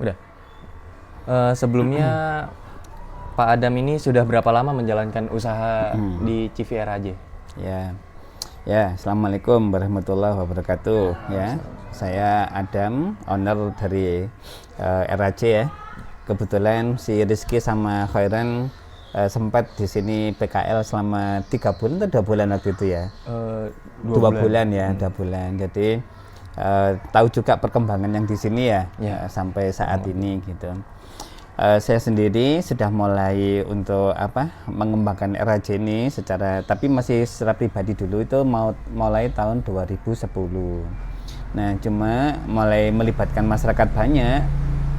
Udah. Sebelumnya Pak Adam ini sudah berapa lama menjalankan usaha di CVRAJ? Ya, Assalamualaikum warahmatullahi wabarakatuh. Ya, saya Adam, owner dari RAJ ya. Kebetulan si Rizky sama Khairan sempat di sini PKL selama 3 bulan atau 2 bulan waktu itu ya. 2 bulan ya, 2 bulan. Jadi tahu juga perkembangan yang di sini ya, sampai saat ini gitu. Saya sendiri sudah mulai untuk mengembangkan RAJ ini tapi masih secara pribadi dulu itu mulai tahun 2010. Nah, cuma mulai melibatkan masyarakat banyak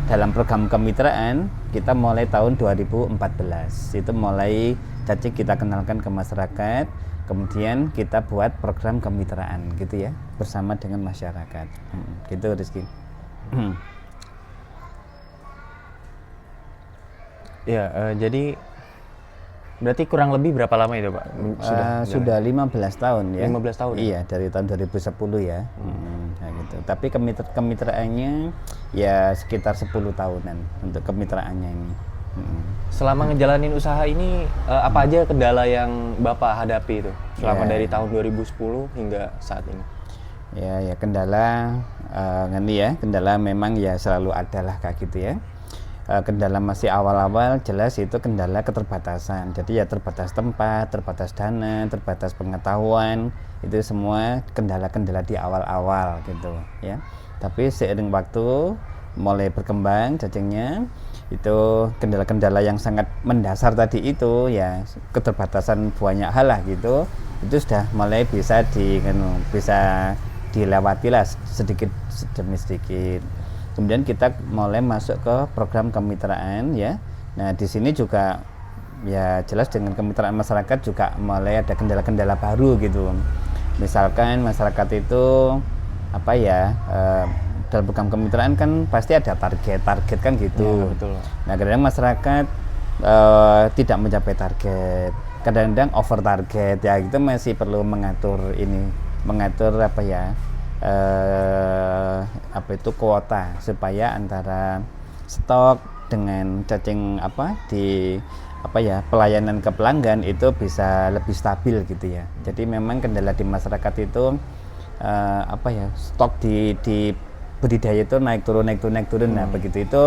dalam program kemitraan kita mulai tahun 2014. Itu mulai cacing kita kenalkan ke masyarakat, kemudian kita buat program kemitraan gitu ya bersama dengan masyarakat. Gitu Rizky. Ya, jadi berarti kurang lebih berapa lama itu Pak? Sudah 15 tahun ya. 15 tahun? Iya, dari tahun 2010 ya. Nah gitu. Tapi kemitraannya ya sekitar 10 tahunan untuk kemitraannya ini. Selama ngejalanin usaha ini, apa aja kendala yang Bapak hadapi itu? Selama dari tahun 2010 hingga saat ini? Ya kendala, kendala memang ya selalu ada lah kayak gitu ya. Kendala masih awal-awal jelas itu kendala keterbatasan. Jadi ya terbatas tempat, terbatas dana, terbatas pengetahuan, itu semua kendala-kendala di awal-awal gitu ya. Tapi seiring waktu mulai berkembang cacingnya, itu kendala-kendala yang sangat mendasar tadi itu ya keterbatasan banyak hal lah gitu, itu sudah mulai bisa dilewati lah sedikit demi sedikit. Kemudian kita mulai masuk ke program kemitraan ya. Nah, di sini juga ya jelas dengan kemitraan masyarakat juga mulai ada kendala-kendala baru gitu. Misalkan masyarakat itu dalam program kemitraan kan pasti ada target kan gitu. Ya, betul. Nah, kadang masyarakat tidak mencapai target. Kadang-kadang over target ya, kita masih perlu mengatur kuota supaya antara stok dengan cacing pelayanan ke pelanggan itu bisa lebih stabil gitu ya. Jadi memang kendala di masyarakat itu stok di budidaya itu naik turun. Nah, begitu itu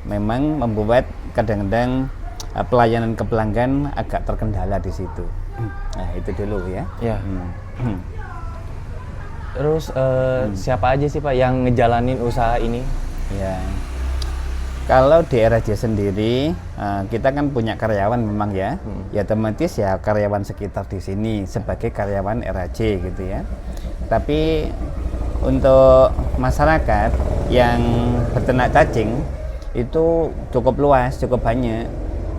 memang membuat kadang-kadang pelayanan ke pelanggan agak terkendala di situ. Nah, itu dulu ya. Terus siapa aja sih Pak yang ngejalanin usaha ini? Ya, kalau di RAJ sendiri kita kan punya karyawan memang ya, ya otomatis ya karyawan sekitar di sini sebagai karyawan RAJ gitu ya. Tapi untuk masyarakat yang beternak cacing itu cukup luas, cukup banyak.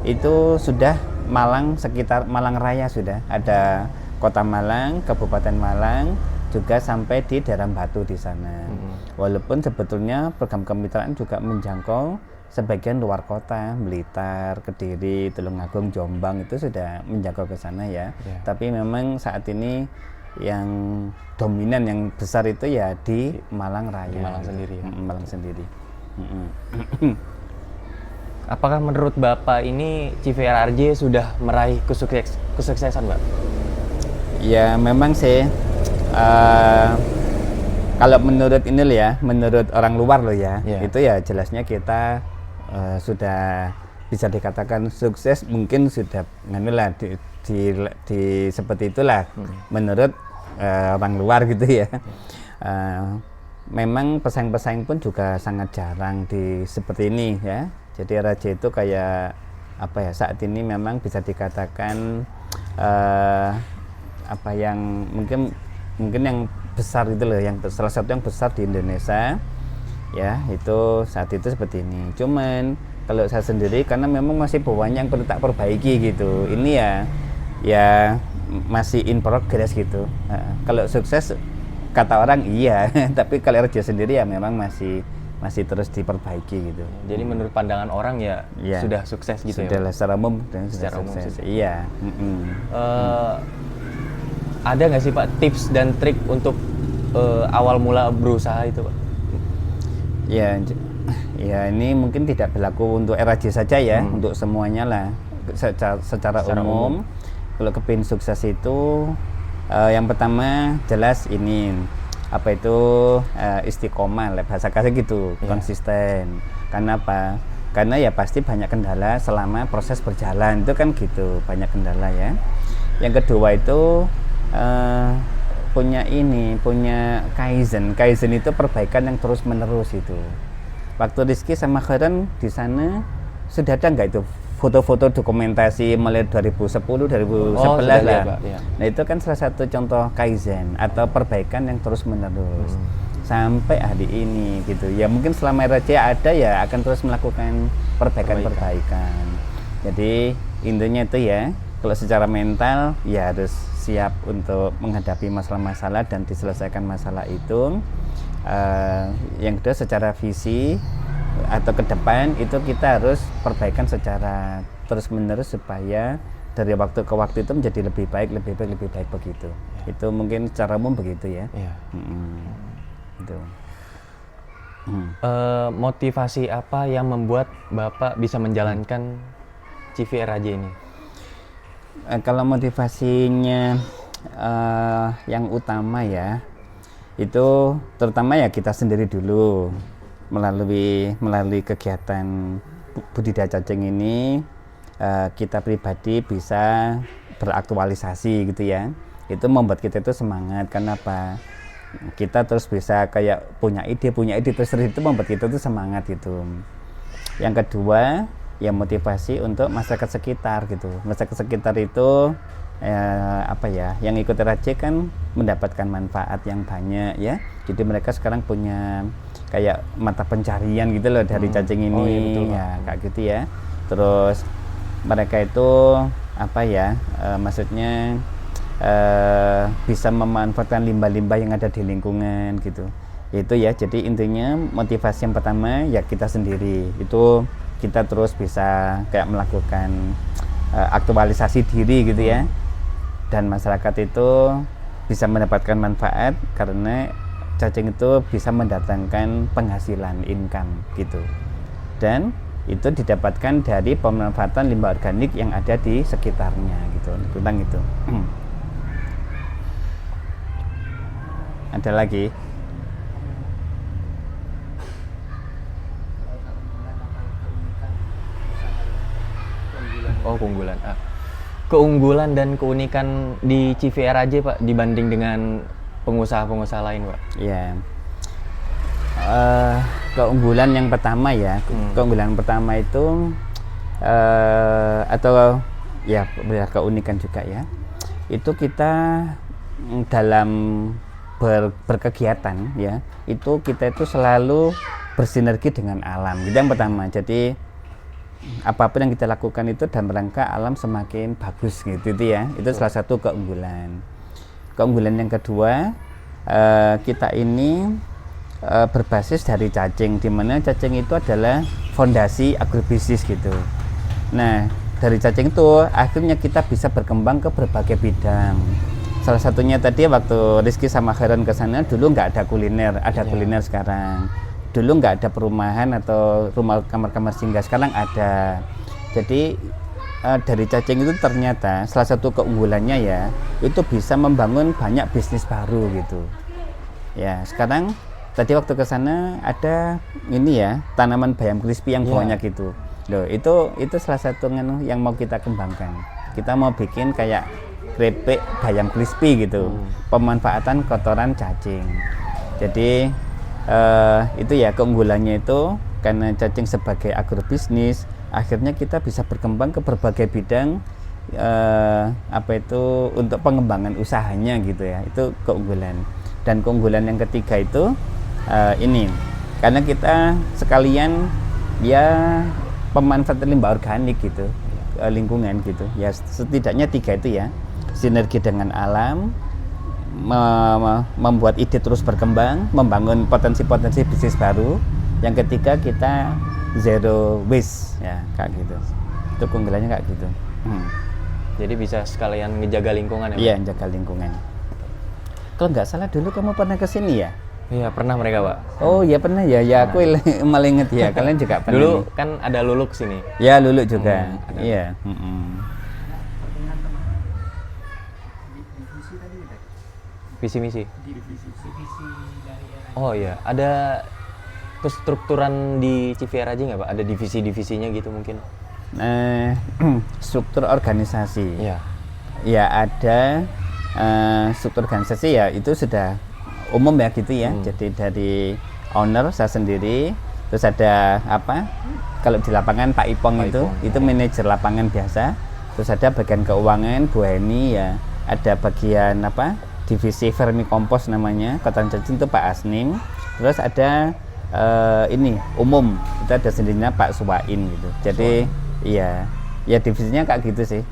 Itu sudah sekitar Malang Raya sudah ada Kota Malang, Kabupaten Malang, juga sampai di daerah Batu di sana. Walaupun sebetulnya program kemitraan juga menjangkau sebagian luar kota, Blitar, Kediri, Tulungagung, Jombang itu sudah menjangkau ke sana ya. Tapi memang saat ini yang dominan yang besar itu ya di Malang Raya. Malang sendiri ya. Malang sendiri. Apakah menurut Bapak ini CVRAJ sudah meraih kesuksesan, Pak? Ya memang sih. Kalau menurut menurut orang luar itu ya jelasnya kita sudah bisa dikatakan sukses, mungkin sudah di seperti itulah menurut orang luar gitu ya. Memang pesaing-pesaing pun juga sangat jarang di seperti ini ya. Jadi RAJ itu kayak saat ini memang bisa dikatakan yang mungkin yang besar gitu loh, yang salah satu yang besar di Indonesia ya, itu saat itu seperti ini. Cuman kalau saya sendiri karena memang masih banyak yang perlu tak perbaiki gitu, ini ya masih in progress gitu. Kalau sukses kata orang iya tapi kalau RAJ sendiri ya memang masih terus diperbaiki gitu. Jadi menurut pandangan orang ya sudah sukses gitu sudah ya? Secara umum sukses. Iya. Ada nggak sih Pak tips dan trik untuk awal mula berusaha itu Pak? Ya Ya ini mungkin tidak berlaku untuk RAJ saja ya, untuk semuanya lah. Secara umum, kalau kepingin sukses itu yang pertama jelas ini apa itu istiqomah lah, bahasa kasar gitu, konsisten. Karena apa? Karena ya pasti banyak kendala selama proses berjalan itu kan gitu, banyak kendala ya. Yang kedua itu punya kaizen. Kaizen itu perbaikan yang terus menerus itu. Waktu Rizky sama Khairan di sana sudah ada nggak itu foto-foto dokumentasi mulai 2010, 2011 lah. Pak, ya. Nah itu kan salah satu contoh kaizen atau perbaikan yang terus menerus sampai hari ini gitu. Ya mungkin selama RAJ ada ya akan terus melakukan perbaikan. Jadi intinya itu ya, kalau secara mental ya harus siap untuk menghadapi masalah-masalah dan diselesaikan masalah itu. Yang kedua secara visi atau ke depan itu kita harus perbaikan secara terus menerus supaya dari waktu ke waktu itu menjadi lebih baik begitu. Itu mungkin secara umum begitu ya. Itu. Motivasi apa yang membuat Bapak bisa menjalankan CV RAJ ini? Kalau motivasinya yang utama ya itu terutama ya kita sendiri dulu melalui kegiatan budidaya cacing ini kita pribadi bisa beraktualisasi gitu ya. Itu membuat kita itu semangat. Karena apa? Kita terus bisa kayak punya ide terus itu membuat kita itu semangat gitu. Yang kedua ya motivasi untuk masyarakat sekitar gitu. Masyarakat sekitar itu yang ikut RAJ kan mendapatkan manfaat yang banyak ya. Jadi mereka sekarang punya kayak mata pencarian gitu loh dari cacing ini. Iya, betul, ya kayak gitu ya. Terus mereka itu maksudnya bisa memanfaatkan limbah-limbah yang ada di lingkungan gitu. Itu ya, jadi intinya motivasi yang pertama ya kita sendiri itu kita terus bisa kayak melakukan aktualisasi diri gitu ya. Dan masyarakat itu bisa mendapatkan manfaat karena cacing itu bisa mendatangkan penghasilan, income gitu. Dan itu didapatkan dari pemanfaatan limbah organik yang ada di sekitarnya gitu. Tentang itu. Ada lagi? Keunggulan. Keunggulan dan keunikan di CV RAJ Pak dibanding dengan pengusaha-pengusaha lain Pak? Iya. Keunggulan yang pertama ya, keunggulan pertama itu atau ya keunikan juga ya. Itu kita dalam berkegiatan ya, itu kita itu selalu bersinergi dengan alam. Itu yang pertama. Jadi apapun yang kita lakukan itu dalam rangka alam semakin bagus gitu ya. Itu salah satu keunggulan. Keunggulan yang kedua, kita ini berbasis dari cacing, di mana cacing itu adalah fondasi agrobisnis gitu. Nah, dari cacing itu akhirnya kita bisa berkembang ke berbagai bidang. Salah satunya tadi waktu Rizky sama Khairan ke sana dulu nggak ada kuliner, ada kuliner sekarang. Dulu nggak ada perumahan atau rumah kamar-kamar singgah, sekarang ada. Jadi dari cacing itu ternyata salah satu keunggulannya ya itu bisa membangun banyak bisnis baru gitu. Ya sekarang tadi waktu ke sana ada ini ya tanaman bayam crispy yang banyak gitu. Loh itu salah satu yang mau kita kembangkan. Kita mau bikin kayak keripik bayam crispy gitu. Pemanfaatan kotoran cacing. Jadi itu ya keunggulannya itu karena cacing sebagai agrobisnis akhirnya kita bisa berkembang ke berbagai bidang untuk pengembangan usahanya gitu ya. Itu keunggulan. Dan keunggulan yang ketiga itu ini karena kita sekalian ya pemanfaatan limbah organik gitu lingkungan gitu ya, setidaknya tiga itu ya, sinergi dengan alam, membuat ide terus berkembang, membangun potensi-potensi bisnis baru. Yang ketiga kita zero waste ya kayak gitu. Itu keunggulannya kayak gitu. Jadi bisa sekalian ngejaga lingkungan ya? Iya, menjaga lingkungan. Kalau nggak salah dulu kamu pernah ke sini ya? Iya, pernah mereka, Pak. Oh ya pernah ya, ya aku malah inget ya. Kalian juga pernah. Dulu nih. kan ada Luluk sini. Ya Lulu juga. ada. Iya. Visi misi. Oh iya, ada kestrukturan di CVR aja nggak, Pak? Ada divisi-divisinya gitu mungkin? Struktur organisasi. Iya. Ya ada struktur organisasi ya itu sudah umum ya gitu ya. Jadi dari owner saya sendiri, terus ada apa? Kalau di lapangan Pak Ipong itu manajer lapangan biasa. Terus ada bagian keuangan Bu Heni ya. Ada bagian apa? Divisi vermikompos namanya, kotoran cacing itu Pak Asnim. Terus ada ini umum itu ada sendirinya Pak Suwain gitu. Jadi iya, ya divisinya kayak gitu sih.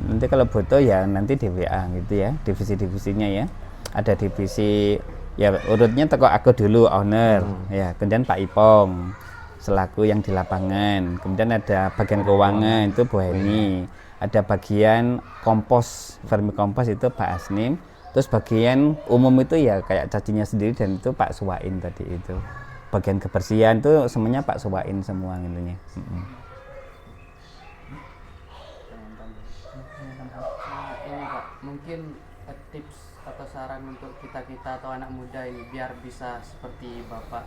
Nanti kalau butuh ya nanti DWA gitu ya, divisi-divisinya ya. Ada divisi ya urutnya toko aku dulu owner ya, kemudian Pak Ipong selaku yang di lapangan, kemudian ada bagian keuangan itu Bu Heni, ada bagian kompos vermikompos itu Pak Asnim, terus bagian umum itu ya kayak cacingnya sendiri dan itu Pak Suwain tadi itu, bagian kebersihan itu semuanya Pak Suwain semua intinya. Ini Pak, mungkin tips atau saran untuk kita atau anak muda ini biar bisa seperti Bapak.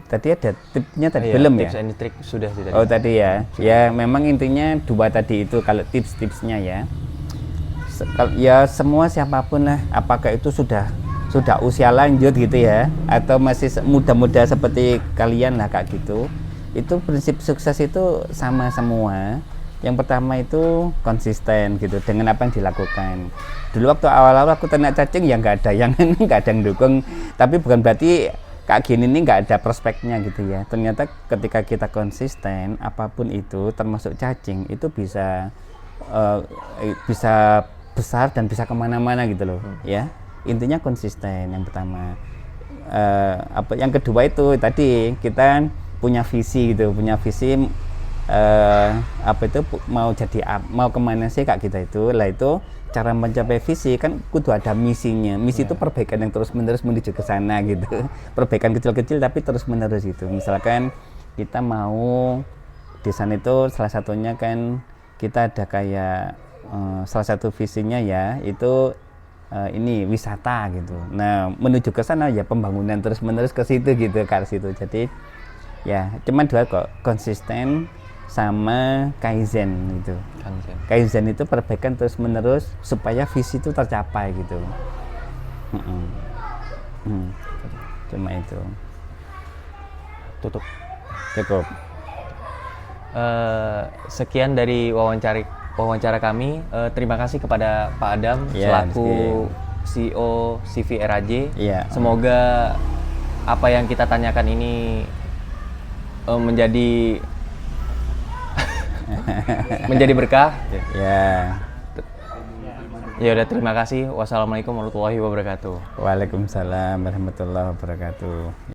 Tadi ada tipsnya tadi Iya, belum ya? Tips and trick sudah sih tadi. Oh tadi ya, ya memang intinya dua tadi itu kalau tips-tipsnya ya. Ya semua siapapun lah, apakah itu sudah usia lanjut gitu ya, atau masih muda-muda seperti kalian lah kayak gitu. Itu prinsip sukses itu sama semua. Yang pertama itu konsisten gitu dengan apa yang dilakukan. Dulu waktu awal-awal aku ternak cacing ya nggak ada yang nggak ada yang dukung, tapi bukan berarti kayak gini nih nggak ada prospeknya gitu ya. Ternyata ketika kita konsisten apapun itu termasuk cacing itu bisa besar dan bisa kemana-mana gitu loh ya. Intinya konsisten yang pertama. Yang kedua itu tadi kita punya visi gitu, punya visi mau kemana sih kak kita itu. Lah itu cara mencapai visi kan kudu ada misinya. Misi itu perbaikan yang terus menerus menuju ke sana gitu. Perbaikan kecil-kecil tapi terus menerus gitu. Misalkan kita mau di sana itu salah satunya kan kita ada kayak salah satu visinya ya itu ini wisata gitu. Nah menuju ke sana ya pembangunan terus menerus ke situ gitu ke situ. Jadi ya cuman dua kok, konsisten sama kaizen gitu. Kaizen itu perbaikan terus menerus supaya visi itu tercapai gitu. Cuma itu. Tutup. Cukup. Sekian dari wawancara kami. Terima kasih kepada Pak Adam selaku CEO CVRAJ. Semoga apa yang kita tanyakan ini menjadi berkah. Ya udah, terima kasih. Wassalamualaikum warahmatullahi wabarakatuh. Waalaikumsalam warahmatullahi wabarakatuh.